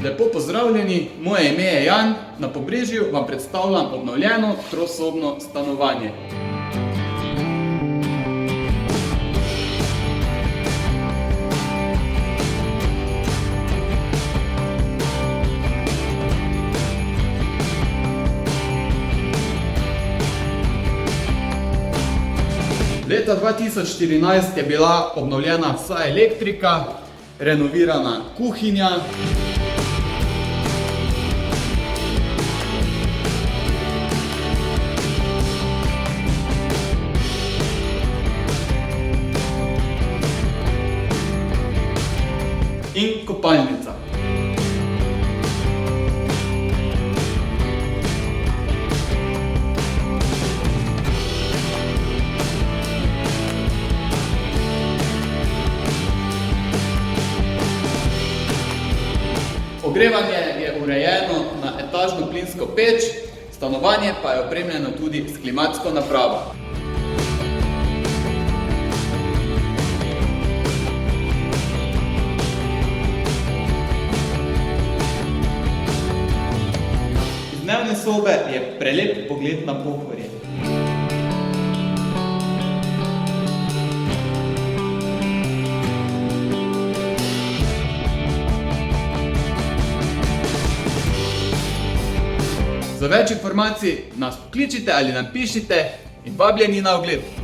Lepo pozdravljeni, moje ime je Jan, na Pobrežju vam predstavljam obnovljeno trosobno stanovanje. Leta 2014 je bila obnovljena vsa elektrika, renovirana kuhinja, in kopalnica. Ogrevanje je urejeno na etažno plinsko peč, stanovanje pa je opremljeno tudi s klimatsko napravo. Iz dnevne sobe je prelep pogled na Pohorje. Za več informacij nas pokličite ali napišite in vabljeni na ogled.